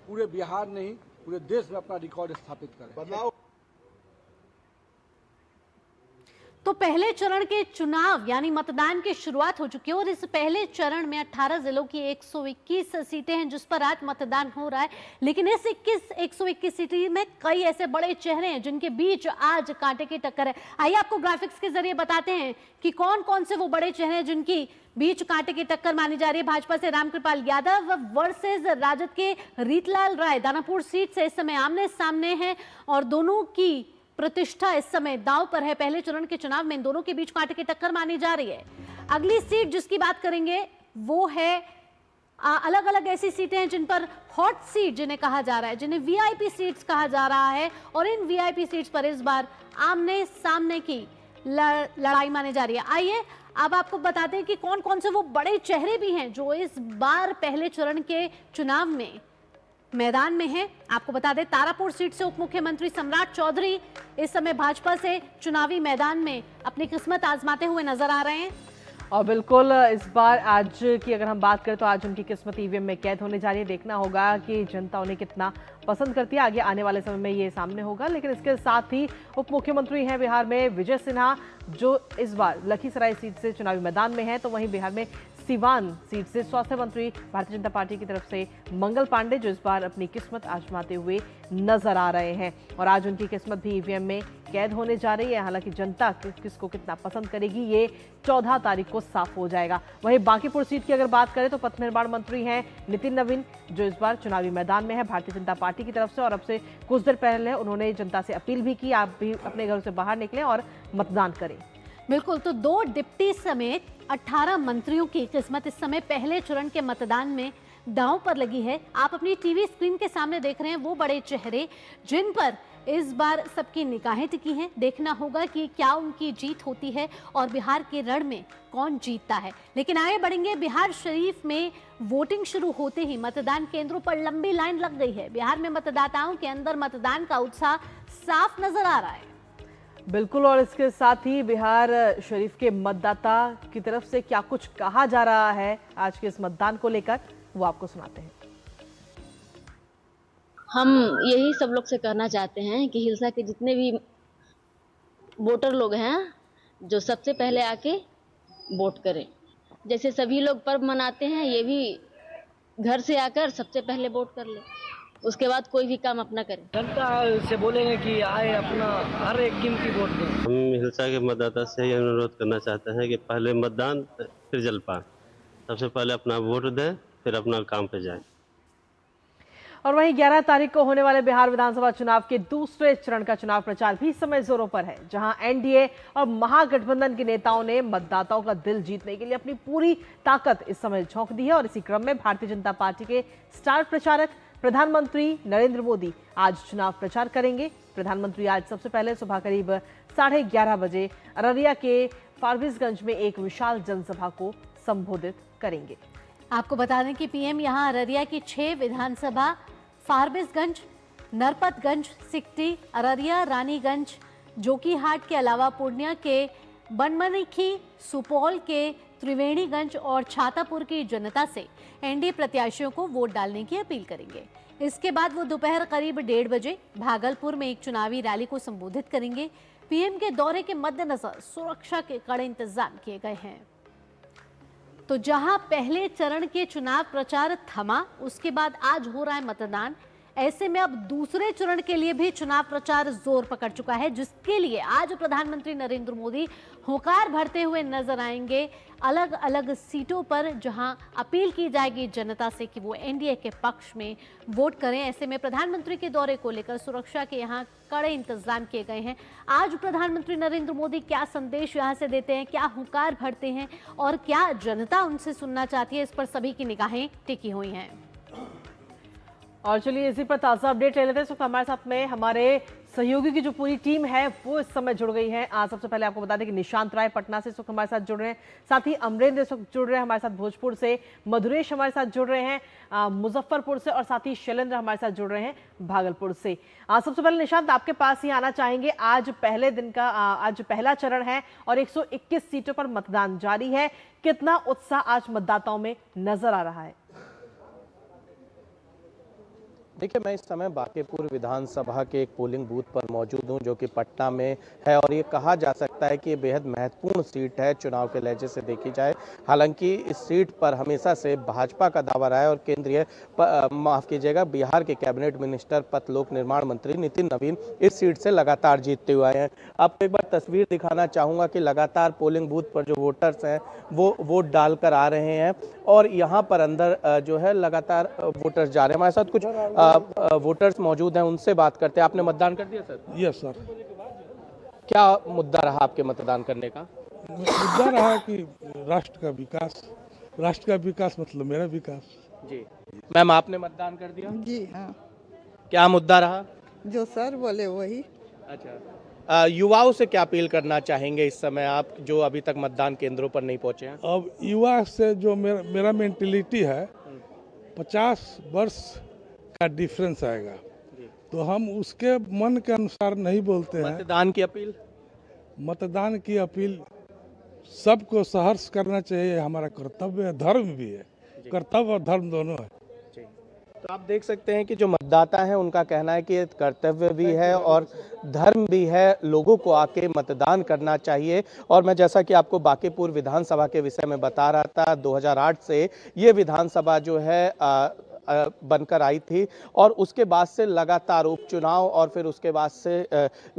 पूरे बिहार नहीं पूरे देश में अपना रिकॉर्ड स्थापित करें। बदलाव तो पहले चरण के चुनाव यानी मतदान की शुरुआत हो चुकी है और इस पहले चरण में 18 जिलों की 121 सीटें हैं जिस पर आज मतदान हो रहा है। लेकिन इस 121 सीटें में कई ऐसे बड़े चेहरे हैं जिनके बीच आज कांटे की टक्कर है। आइए आपको ग्राफिक्स के जरिए बताते हैं कि कौन कौन से वो बड़े चेहरे हैं जिनकी बीच कांटे की टक्कर मानी जा रही है। भाजपा से रामकृपाल यादव वर्सेस राजद के रीतलाल राय दानापुर सीट से इस समय आमने सामने हैं और दोनों की प्रतिष्ठा इस समय दांव पर है। पहले चरण के चुनाव में इन दोनों के बीच कांटे की टक्कर मानी जा रही है। अगली सीट जिसकी बात करेंगे वो है अलग अलग ऐसी सीटें हैं जिन पर हॉट सीट जिन्हें कहा जा रहा है, जिन्हें वीआईपी सीट्स कहा जा रहा है और इन वीआईपी सीट्स पर इस बार आमने सामने की लड़ाई मानी जा रही है। आइए अब आपको बताते हैं कि कौन कौन से वो बड़े चेहरे भी हैं जो इस बार पहले चरण के चुनाव में मैदान में है। आपको बता दें तारापुर सीट से उप मुख्यमंत्री सम्राट चौधरी इस समय भाजपा से चुनावी मैदान में अपनी किस्मत आजमाते हुए नजर आ रहे हैं। और बिल्कुल इस बार आज की अगर हम बात करें तो आज उनकी किस्मत ईवीएम में कैद होने जा रही है। देखना होगा कि जनता उन्हें कितना पसंद करती है, आगे आने वाले समय में ये सामने होगा। लेकिन इसके साथ ही उप मुख्यमंत्री हैं बिहार में विजय सिन्हा जो इस बार लखीसराय सीट से चुनावी मैदान में है, तो वहीं बिहार में सिवान सीट से स्वास्थ्य मंत्री भारतीय जनता पार्टी की तरफ से मंगल पांडे जो इस बार अपनी किस्मत आजमाते हुए नजर आ रहे हैं और आज उनकी किस्मत भी ईवीएम में कैद होने जा रही है। हालांकि जनता किसको कितना पसंद करेगी ये 14 तारीख को साफ हो जाएगा। वहीं बांकीपुर सीट की अगर बात करें तो पथ निर्माण मंत्री हैं नितिन नवीन जो इस बार चुनावी मैदान में है भारतीय जनता पार्टी की तरफ से और अब से कुछ देर पहले उन्होंने जनता से अपील भी की आप भी अपने घरों से बाहर निकलें और मतदान करें। बिल्कुल, तो 2 डिप्टी समेत 18 मंत्रियों की किस्मत इस समय पहले चरण के मतदान में दांव पर लगी है। आप अपनी टीवी स्क्रीन के सामने देख रहे हैं वो बड़े चेहरे जिन पर इस बार सबकी निगाहें टिकी हैं। देखना होगा कि क्या उनकी जीत होती है और बिहार के रण में कौन जीतता है। लेकिन आगे बढ़ेंगे, बिहार शरीफ में वोटिंग शुरू होते ही मतदान केंद्रों पर लंबी लाइन लग गई है। बिहार में मतदाताओं के अंदर मतदान का उत्साह साफ नजर आ रहा है। बिल्कुल, और इसके साथ ही बिहार शरीफ के मतदाता की तरफ से क्या कुछ कहा जा रहा है आज के इस मतदान को लेकर वो आपको सुनाते हैं। हम यही सब लोग से कहना चाहते हैं कि हिलसा के जितने भी वोटर लोग हैं जो सबसे पहले आके वोट करें। जैसे सभी लोग पर्व मनाते हैं ये भी घर से आकर सबसे पहले वोट कर ले, उसके बाद कोई भी काम अपना करें। जनता से बोलेंगे कि आए अपना हर एक कीमती वोट दें। हम हिलसा के मतदाता से यह अनुरोध करना चाहते हैं कि पहले मतदान फिर जलपान, सबसे पहले अपना वोट दें फिर अपना काम पे जाएं। और वहीं 11 तारीख को होने वाले बिहार विधानसभा चुनाव के दूसरे चरण का चुनाव प्रचार भी इस समय जोरों पर है, जहां एनडीए और महागठबंधन के नेताओं ने मतदाताओं का दिल जीतने के लिए अपनी पूरी ताकत इस समय झोंक दी है। और इसी क्रम में भारतीय जनता पार्टी के स्टार प्रचारक प्रधानमंत्री नरेंद्र मोदी आज चुनाव प्रचार करेंगे। प्रधानमंत्री आज सबसे पहले सुबह करीब 11:30 बजे अररिया के फारबिसगंज में एक विशाल जनसभा को संबोधित करेंगे। आपको बता दें कि पीएम यहां अररिया की 6 विधानसभा फारबिसगंज, नरपतगंज, सिकटी, अररिया, रानीगंज, जोकीहाट के अलावा पूर्णिया के बनमनखी, सुपौल के त्रिवेणीगंज और छातापुर की जनता से एनडीए प्रत्याशियों को वोट डालने की अपील करेंगे। इसके बाद वो दोपहर करीब 1:30 बजे भागलपुर में एक चुनावी रैली को संबोधित करेंगे। पीएम के दौरे के मद्देनजर सुरक्षा के कड़े इंतजाम किए गए हैं। तो जहां पहले चरण के चुनाव प्रचार थमा, उसके बाद आज हो रहा है मतदान। ऐसे में अब दूसरे चरण के लिए भी चुनाव प्रचार जोर पकड़ चुका है, जिसके लिए आज प्रधानमंत्री नरेंद्र मोदी हुंकार भरते हुए नजर आएंगे अलग अलग सीटों पर, जहां अपील की जाएगी जनता से कि वो एनडीए के पक्ष में वोट करें। ऐसे में प्रधानमंत्री के दौरे को लेकर सुरक्षा के यहां कड़े इंतजाम किए गए हैं। आज प्रधानमंत्री नरेंद्र मोदी क्या संदेश यहां से देते हैं, क्या हुंकार भरते हैं और क्या जनता उनसे सुनना चाहती है, इस पर सभी की निगाहें टिकी हुई हैं। और चलिए इसी पर ताज़ा अपडेट ले लेते हैं। हमारे साथ में हमारे सहयोगी की जो पूरी टीम है वो इस समय जुड़ गई है। आज सबसे पहले आपको बता दें कि निशांत राय पटना से इस वक्त हमारे साथ जुड़ रहे हैं, साथ ही अमरेंद्र इस वक्त जुड़ रहे हैं हमारे साथ भोजपुर से, मधुरेश हमारे साथ जुड़ रहे हैं मुजफ्फरपुर से और साथ ही शैलेंद्र हमारे साथ जुड़ रहे हैं भागलपुर से। सबसे पहले निशांत आपके पास ही आना चाहेंगे। आज पहले दिन का आज पहला चरण है और 121 सीटों पर मतदान जारी है। कितना उत्साह आज मतदाताओं में नजर आ रहा है? देखिए, मैं इस समय बांकीपुर विधानसभा के एक पोलिंग बूथ पर मौजूद हूं, जो कि पटना में है, और ये कहा जा सकता है कि ये बेहद महत्वपूर्ण सीट है चुनाव के लहजे से देखी जाए। हालांकि इस सीट पर हमेशा से भाजपा का दावा रहा है और केंद्रीय माफ कीजिएगा बिहार के कैबिनेट मिनिस्टर पथ लोक निर्माण मंत्री नितिन नवीन इस सीट से लगातार जीतते हुए आए हैं। आपको एक बार तस्वीर दिखाना चाहूंगा कि लगातार पोलिंग बूथ पर जो वोटर्स हैं वो वोट डालकर आ रहे हैं, और यहाँ पर अंदर जो है लगातार वोटर्स जा रहे हैं। हमारे साथ कुछ वोटर्स मौजूद हैं, उनसे बात करते हैं। आपने मतदान कर दिया सर? Yes sir. क्या मुद्दा रहा आपके मतदान करने का? मुद्दा रहा कि राष्ट्र का विकास मतलब मेरा विकास। जी मैम, आपने मतदान कर दिया? जी हाँ, क्या मुद्दा रहा? जो सर बोले वही। अच्छा, युवाओं से क्या अपील करना चाहेंगे इस समय आप, जो अभी तक मतदान केंद्रों पर नहीं पहुंचे हैं? अब युवा से जो मेरा मेंटेलिटी है, 50 वर्ष का डिफरेंस आएगा, तो हम उसके मन के अनुसार नहीं बोलते हैं। मतदान की अपील सबको सहर्ष करना चाहिए, हमारा कर्तव्य है, धर्म भी है, कर्तव्य और धर्म दोनों है। तो आप देख सकते हैं कि जो मतदाता हैं उनका कहना है कि कर्तव्य भी है और धर्म भी है, लोगों को आके मतदान करना चाहिए। और मैं जैसा कि आपको बांकीपुर विधानसभा के विषय में बता रहा था, 2008 से ये विधानसभा जो है बनकर आई थी, और उसके बाद से लगातार उपचुनाव और फिर उसके बाद से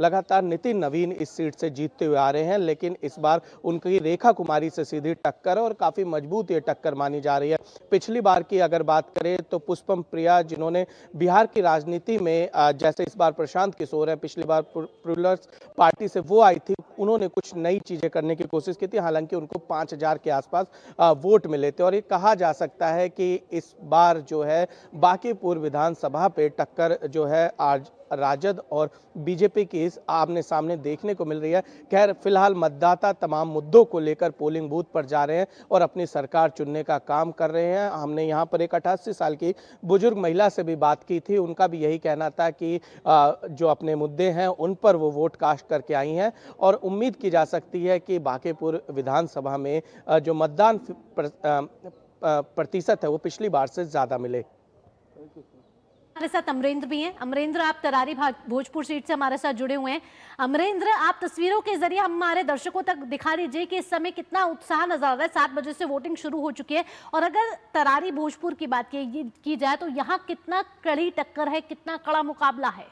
लगातार नितिन नवीन इस सीट से जीतते हुए आ रहे हैं। लेकिन इस बार उनकी रेखा कुमारी से सीधी टक्कर है और काफ़ी मजबूत ये टक्कर मानी जा रही है। पिछली बार की अगर बात करें तो पुष्पम प्रिया, जिन्होंने बिहार की राजनीति में जैसे इस बार प्रशांत किशोर है, पिछली बार प्लूरल्स पार्टी से वो आई थी, उन्होंने कुछ नई चीज़ें करने की कोशिश की थी। हालांकि उनको 5000 के आसपास वोट मिले थे, और ये कहा जा सकता है कि इस बार जो है बांकीपुर विधानसभा पे टक्कर जो है आज राजद और बीजेपी की इस आमने सामने देखने को मिल रही है। खैर, फिलहाल मतदाता तमाम मुद्दों को लेकर पोलिंग बूथ पर जा रहे हैं और अपनी सरकार चुनने का काम कर रहे हैं। हमने यहाँ पर एक 88 साल की बुजुर्ग महिला से भी बात की थी, उनका भी यही कहना था कि जो अपने मुद्दे हैं उन पर वो वोट कास्ट करके आई हैं, और उम्मीद की जा सकती है कि बांकीपुर विधानसभा में जो मतदान प्रतिशत है वो पिछली बार से ज्यादा मिले। हमारे साथ अमरेंद्र भी हैं। अमरेंद्र, आप तरारी भोजपुर सीट से हमारे साथ जुड़े हुए हैं। अमरेंद्र, आप तस्वीरों के जरिए हमारे दर्शकों तक दिखा दीजिए कि इस समय कितना उत्साह नजर आ रहा है। 7 बजे से वोटिंग शुरू हो चुकी है, और अगर तरारी भोजपुर की बात की जाए तो यहाँ कितना कड़ी टक्कर है, कितना कड़ा मुकाबला है?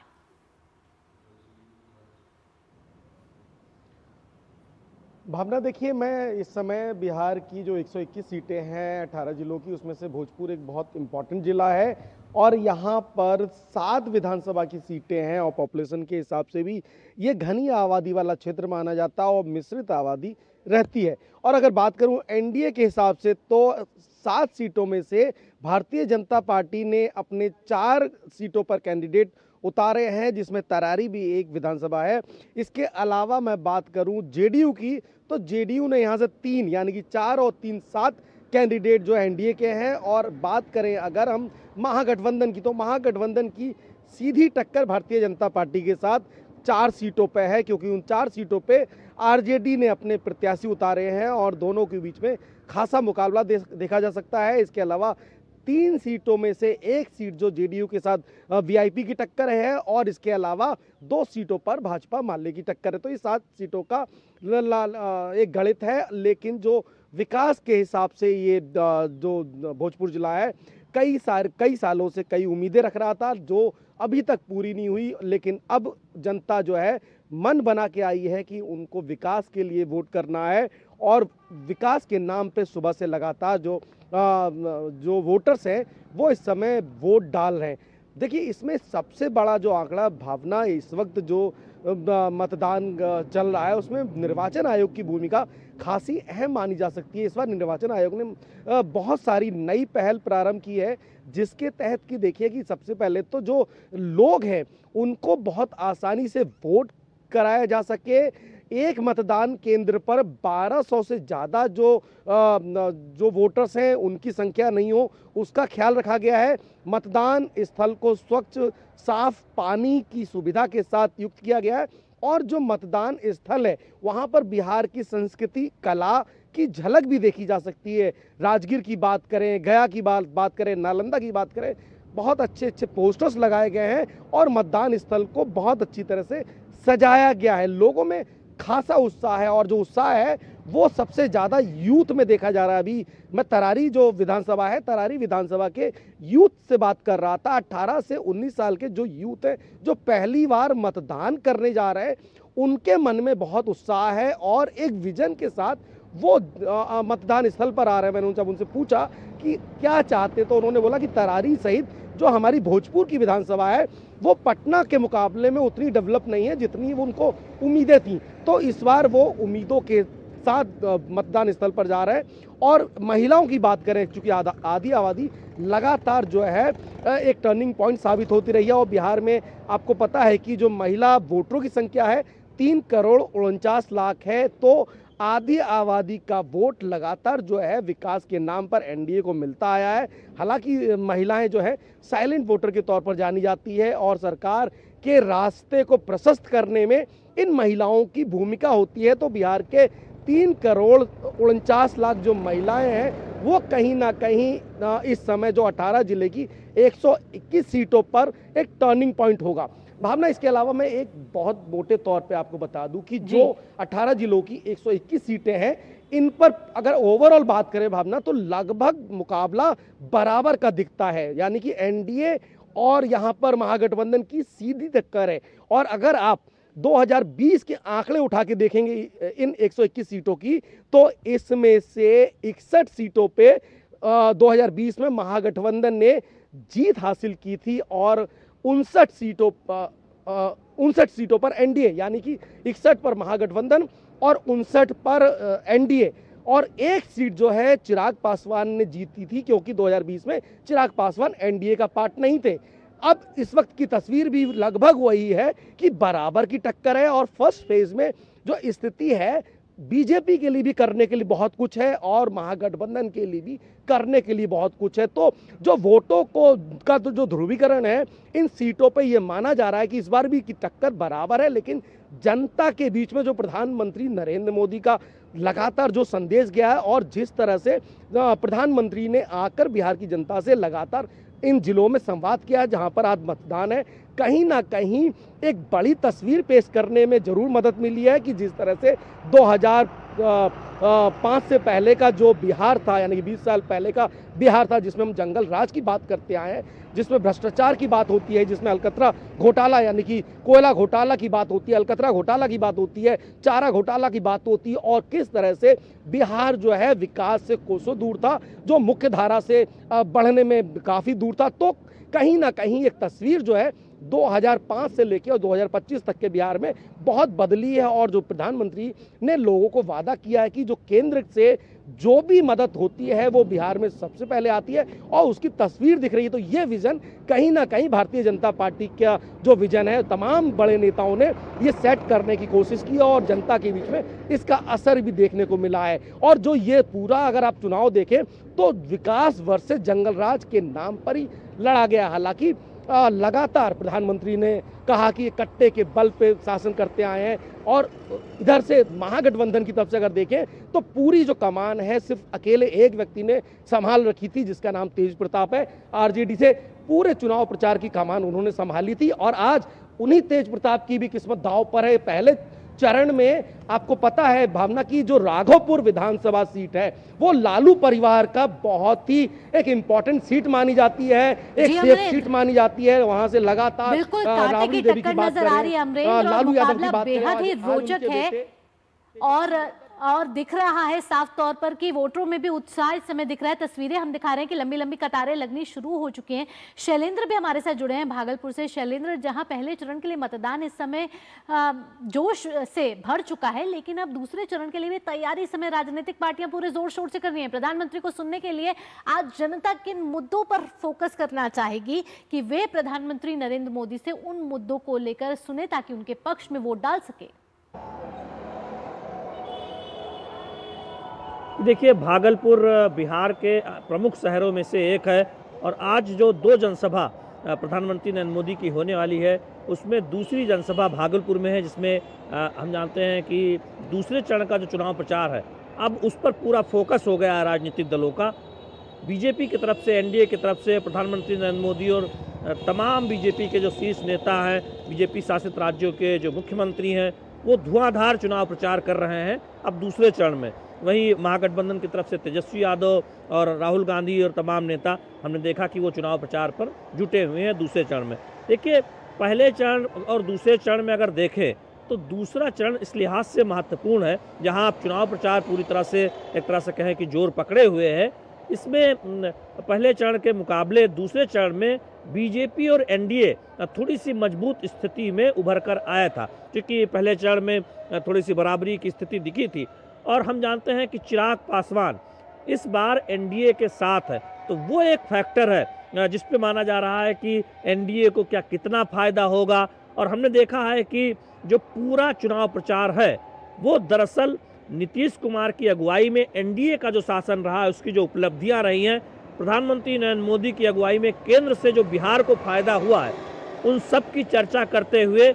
भावना, देखिए, मैं इस समय बिहार की जो 121 सीटें हैं 18 जिलों की, उसमें से भोजपुर एक बहुत इम्पॉर्टेंट जिला है, और यहाँ पर 7 विधानसभा की सीटें हैं, और पॉपुलेशन के हिसाब से भी ये घनी आबादी वाला क्षेत्र माना जाता है और मिश्रित आबादी रहती है। और अगर बात करूँ एनडीए के हिसाब से तो 7 सीटों में से भारतीय जनता पार्टी ने अपने 4 सीटों पर कैंडिडेट उतारे हैं, जिसमें तरारी भी एक विधानसभा है। इसके अलावा मैं बात करूं जेडीयू की, तो जेडीयू ने यहां से 3 यानी कि 4 और 3 7 कैंडिडेट जो एनडीए के हैं। और बात करें अगर हम महागठबंधन की, तो महागठबंधन की सीधी टक्कर भारतीय जनता पार्टी के साथ 4 सीटों पे है, क्योंकि उन 4 सीटों पे आरजेडी ने अपने प्रत्याशी उतारे हैं और दोनों के बीच में खासा मुकाबला देखा जा सकता है। इसके अलावा 3 सीटों में से 1 सीट जो जेडीयू के साथ वीआईपी की टक्कर है, और इसके अलावा 2 सीटों पर भाजपा माले की टक्कर है। तो ये 7 सीटों का एक गणित है, लेकिन जो विकास के हिसाब से ये जो भोजपुर जिला है कई सालों से कई उम्मीदें रख रहा था, जो अभी तक पूरी नहीं हुई। लेकिन अब जनता जो है मन बना के आई है कि उनको विकास के लिए वोट करना है, और विकास के नाम पे सुबह से लगातार जो वोटर्स हैं वो इस समय वोट डाल रहे हैं। देखिए, इसमें सबसे बड़ा जो आंकड़ा, भावना, इस वक्त जो मतदान चल रहा है उसमें निर्वाचन आयोग की भूमिका खासी अहम मानी जा सकती है। इस बार निर्वाचन आयोग ने बहुत सारी नई पहल प्रारंभ की है, जिसके तहत कि देखिए कि सबसे पहले तो जो लोग हैं उनको बहुत आसानी से वोट कराया जा सके। एक मतदान केंद्र पर 1200 से ज़्यादा जो वोटर्स हैं उनकी संख्या नहीं हो, उसका ख्याल रखा गया है। मतदान स्थल को स्वच्छ साफ पानी की सुविधा के साथ युक्त किया गया है, और जो मतदान स्थल है वहाँ पर बिहार की संस्कृति, कला की झलक भी देखी जा सकती है। राजगीर की बात करें, गया की बात करें, नालंदा की बात करें, बहुत अच्छे अच्छे पोस्टर्स लगाए गए हैं और मतदान स्थल को बहुत अच्छी तरह से सजाया गया है। लोगों में खासा उत्साह है और जो उत्साह है वो सबसे ज़्यादा यूथ में देखा जा रहा है। अभी मैं तरारी जो विधानसभा है, तरारी विधानसभा के यूथ से बात कर रहा था। 18 से 19 साल के जो यूथ हैं, जो पहली बार मतदान करने जा रहे हैं, उनके मन में बहुत उत्साह है और एक विजन के साथ वो मतदान स्थल पर आ रहे हैं। मैंने जब उनसे पूछा कि क्या चाहते, तो उन्होंने बोला कि तरारी सहित जो हमारी भोजपुर की विधानसभा है वो पटना के मुकाबले में उतनी डेवलप नहीं है जितनी उनको उम्मीदें थी। तो इस बार वो उम्मीदों के साथ मतदान स्थल पर जा रहे हैं। और महिलाओं की बात करें, चूंकि आधी आबादी लगातार जो है एक टर्निंग पॉइंट साबित होती रही है और बिहार में आपको पता है कि जो महिला वोटरों की संख्या है 3,49,00,000 है, तो आधी आबादी का वोट लगातार जो है विकास के नाम पर एनडीए को मिलता आया है। हालांकि महिलाएं जो है साइलेंट वोटर के तौर पर जानी जाती है और सरकार के रास्ते को प्रशस्त करने में इन महिलाओं की भूमिका होती है। तो बिहार के 3,49,00,000 जो महिलाएं हैं वो कहीं ना कहीं इस समय जो 18 जिले की 121 सीटों पर एक टर्निंग पॉइंट होगा। भावना, इसके अलावा मैं एक बहुत मोटे तौर पे आपको बता दूं कि जो 18 जिलों की 121 सीटें हैं, इन पर अगर ओवरऑल बात करें भावना, तो लगभग मुकाबला बराबर का दिखता है। यानी कि एनडीए और यहां पर महागठबंधन की सीधी टक्कर है। और अगर आप 2020 के आंकड़े उठा के देखेंगे इन 121 सीटों की, तो इसमें से 61 सीटों पे 2020 में महागठबंधन ने जीत हासिल की थी और 59 सीटों पर एनडीए, यानी कि 61 पर महागठबंधन और 59 पर एनडीए। और एक सीट जो है चिराग पासवान ने जीती थी, क्योंकि 2020 में चिराग पासवान एनडीए का पार्ट नहीं थे। अब इस वक्त की तस्वीर भी लगभग वही है कि बराबर की टक्कर है और फर्स्ट फेज में जो स्थिति है, बीजेपी के लिए भी करने के लिए बहुत कुछ है और महागठबंधन के लिए भी करने के लिए बहुत कुछ है। तो जो वोटों का तो जो ध्रुवीकरण है इन सीटों पे ये माना जा रहा है कि इस बार भी की टक्कर बराबर है। लेकिन जनता के बीच में जो प्रधानमंत्री नरेंद्र मोदी का लगातार जो संदेश गया है और जिस तरह से प्रधानमंत्री ने आकर बिहार की जनता से लगातार इन जिलों में संवाद किया है जहां पर आज मतदान है, कहीं ना कहीं एक बड़ी तस्वीर पेश करने में जरूर मदद मिली है कि जिस तरह से 2005 से पहले का जो बिहार था, यानी कि 20 साल पहले का बिहार था, जिसमें हम जंगल राज की बात करते आए हैं, जिसमें भ्रष्टाचार की बात होती है, जिसमें अलकतरा घोटाला यानी कि कोयला घोटाला की बात होती है, अलकतरा घोटाला की बात होती है, चारा घोटाला की बात होती है, और किस तरह से बिहार जो है विकास से कोसों दूर था, जो मुख्य धारा से बढ़ने में काफ़ी दूर था। तो कहीं ना कहीं एक तस्वीर जो है 2005 से लेकर और 2025 तक के बिहार में बहुत बदली है। और जो प्रधानमंत्री ने लोगों को वादा किया है कि जो केंद्र से जो भी मदद होती है वो बिहार में सबसे पहले आती है और उसकी तस्वीर दिख रही है। तो ये विजन कहीं ना कहीं भारतीय जनता पार्टी का जो विजन है, तमाम बड़े नेताओं ने ये सेट करने की कोशिश की और जनता के बीच में इसका असर भी देखने को मिला है। और जो ये पूरा अगर आप चुनाव देखें तो विकास वर्सेस जंगल राज के नाम पर ही लड़ा गया। हालांकि लगातार प्रधानमंत्री ने कहा कि ये कट्टे के बल पे शासन करते आए हैं और इधर से महागठबंधन की तरफ से अगर देखें तो पूरी जो कमान है सिर्फ अकेले एक व्यक्ति ने संभाल रखी थी, जिसका नाम तेज प्रताप है। आरजेडी से पूरे चुनाव प्रचार की कमान उन्होंने संभाली थी और आज उन्हीं तेज प्रताप की भी किस्मत दांव पर है। पहले चरण में आपको पता है भावना की जो राघोपुर विधानसभा सीट है वो लालू परिवार का बहुत ही एक इंपॉर्टेंट सीट मानी जाती है, एक सेफ सीट मानी जाती है। वहां से लगातार राबड़ी देवी की बात करें, लालू यादव की बात बेहद ही रोचक है और दिख रहा है साफ तौर पर कि वोटरों में भी उत्साह इस समय दिख रहा है। तस्वीरें हम दिखा रहे हैं कि लंबी लंबी कतारें लगनी शुरू हो चुकी हैं। शैलेंद्र भी हमारे साथ जुड़े हैं भागलपुर से। शैलेंद्र, जहां पहले चरण के लिए मतदान इस समय जोश से भर चुका है, लेकिन अब दूसरे चरण के लिए भी तैयारी इस समय राजनीतिक पार्टियां पूरे जोर शोर से कर रही हैं। प्रधानमंत्री को सुनने के लिए आज जनता किन मुद्दों पर फोकस करना चाहेगी कि वे प्रधानमंत्री नरेंद्र मोदी से उन मुद्दों को लेकर सुने ताकि उनके पक्ष में वोट डाल सके? देखिए, भागलपुर बिहार के प्रमुख शहरों में से एक है और आज जो 2 जनसभा प्रधानमंत्री नरेंद्र मोदी की होने वाली है उसमें दूसरी जनसभा भागलपुर में है, जिसमें हम जानते हैं कि दूसरे चरण का जो चुनाव प्रचार है अब उस पर पूरा फोकस हो गया है राजनीतिक दलों का। बीजेपी की तरफ से, एनडीए की तरफ से प्रधानमंत्री नरेंद्र मोदी और तमाम बीजेपी के जो शीर्ष नेता हैं, बीजेपी शासित राज्यों के जो मुख्यमंत्री हैं, वो धुआंधार चुनाव प्रचार कर रहे हैं अब दूसरे चरण में। वहीं महागठबंधन की तरफ से तेजस्वी यादव और राहुल गांधी और तमाम नेता हमने देखा कि वो चुनाव प्रचार पर जुटे हुए हैं दूसरे चरण में। देखिए, पहले चरण और दूसरे चरण में अगर देखें तो दूसरा चरण इस लिहाज से महत्वपूर्ण है, जहां आप चुनाव प्रचार पूरी तरह से एक तरह से कहें कि जोर पकड़े हुए है। इसमें पहले चरण के मुकाबले दूसरे चरण में बीजेपी और एनडीए थोड़ी सी मजबूत स्थिति में उभर कर आया था, क्योंकि पहले चरण में थोड़ी सी बराबरी की स्थिति दिखी थी। और हम जानते हैं कि चिराग पासवान इस बार एनडीए के साथ है, तो वो एक फैक्टर है जिस पे माना जा रहा है कि एनडीए को क्या कितना फायदा होगा। और हमने देखा है कि जो पूरा चुनाव प्रचार है वो दरअसल नीतीश कुमार की अगुवाई में एनडीए का जो शासन रहा है, उसकी जो उपलब्धियां रही हैं, प्रधानमंत्री नरेंद्र मोदी की अगुवाई में केंद्र से जो बिहार को फायदा हुआ है, उन सब की चर्चा करते हुए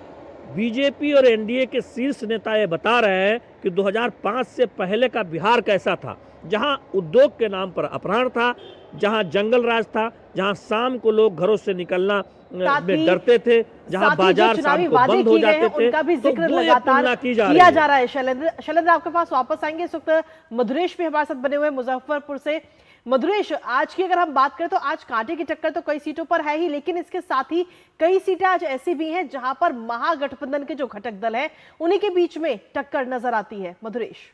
बीजेपी और एनडीए के शीर्ष नेता ये बता रहे हैं कि 2005 से पहले का बिहार कैसा था, जहां उद्योग के नाम पर अपहरण था, जहां जंगल राज था, जहां शाम को लोग घरों से निकलना में डरते थे, जहां बाजार शाम को बंद हो जाते थे, उनका भी जिक्र तो लगातार किया जा रहा है। शैलेंद्र, आपके पास वापस आएंगे। इस वक्त मधुरेश भी हमारे साथ बने हुए मुजफ्फरपुर से। मधुरेश, आज की अगर हम बात करें तो आज कांटे की टक्कर तो कई सीटों पर है ही, लेकिन इसके साथ ही कई सीटें आज ऐसी भी हैं जहां पर महागठबंधन के जो घटक दल हैं उन्हीं के बीच में टक्कर नजर आती है। मधुरेश।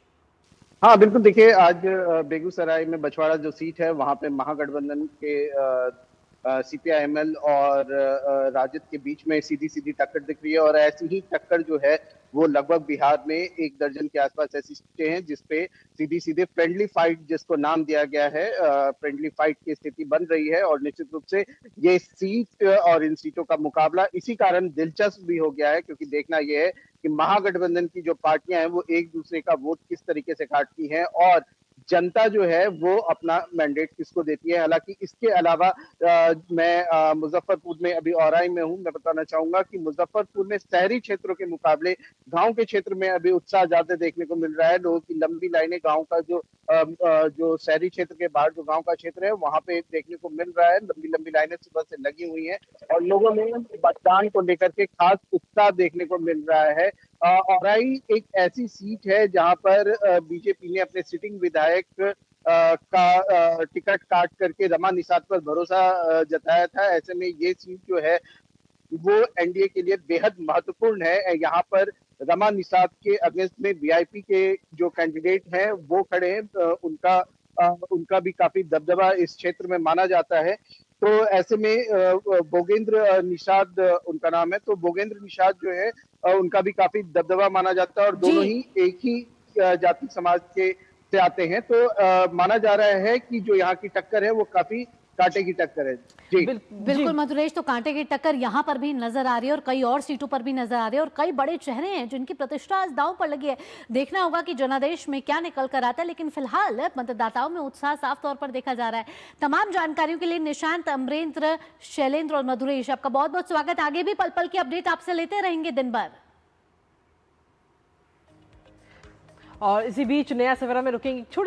हाँ बिल्कुल, देखिए आज बेगूसराय में बछवाड़ा जो सीट है वहां पे महागठबंधन के सीपीआईएमएल और राजद के बीच में सीधी सीधी टक्कर दिख रही है। और ऐसी ही टक्कर जो है वो लगभग बिहार में 1 दर्जन के आसपास ऐसी सीटें हैं जिसपे सीधी सीधे फ्रेंडली फाइट, जिसको नाम दिया गया है, फ्रेंडली फाइट की स्थिति बन रही है। और निश्चित रूप से ये सीट और इन सीटों का मुकाबला इसी कारण दिलचस्प भी हो गया है, क्योंकि देखना यह है कि महागठबंधन की जो पार्टियां हैं वो एक दूसरे का वोट किस तरीके से काटती हैं और जनता जो है वो अपना मैंडेट किसको देती है। हालांकि इसके अलावा मैं मुजफ्फरपुर में अभी औराई में हूँ, मैं बताना चाहूंगा कि मुजफ्फरपुर में शहरी क्षेत्रों के मुकाबले गांव के क्षेत्र में अभी उत्साह ज्यादा देखने को मिल रहा है। लोगों की लंबी लाइनें गांव का जो शहरी क्षेत्र के बाहर जो गांव का क्षेत्र है वहां पे देखने को मिल रहा है। लंबी लंबी लाइनें सुबह से लगी हुई हैं और लोगों में मतदान को लेकर के खास उत्साह देखने को मिल रहा है। औराई एक ऐसी सीट है जहां पर बीजेपी ने अपने सिटिंग विधायक का टिकट काट करके रमा निषाद पर भरोसा जताया था। ऐसे में ये सीट जो है वो एनडीए के लिए बेहद महत्वपूर्ण है। यहाँ पर रमा निषाद के अगेंस्ट में वीआईपी के जो कैंडिडेट हैं वो खड़े हैं, उनका भी काफी दबदबा इस क्षेत्र में माना जाता है। तो ऐसे में बोगेंद्र निषाद उनका नाम है, तो बोगेंद्र निषाद जो है उनका भी काफी दबदबा माना जाता है और दोनों ही एक ही जाति समाज के से आते हैं। तो माना जा रहा है कि जो यहाँ की टक्कर है वो काफी कांटे की टक्कर है। जी बिल्कुल मधुरेश, तो कांटे की टक्कर यहाँ पर भी नजर आ रही है और कई और सीटों पर भी नजर आ रही है और कई बड़े चेहरे हैं जिनकी प्रतिष्ठा आज दांव पर लगी है। देखना होगा कि जनादेश में क्या निकल कर आता है, लेकिन फिलहाल मतदाताओं में उत्साह साफ तौर पर देखा जा रहा है। तमाम जानकारियों के लिए निशांत, अमरेंद्र, शैलेंद्र और मधुरेश, आपका बहुत बहुत स्वागत। आगे भी पल पल की अपडेट आपसे लेते रहेंगे दिन भर। और इसी बीच नया सवेरा में रुकेंगे छोटी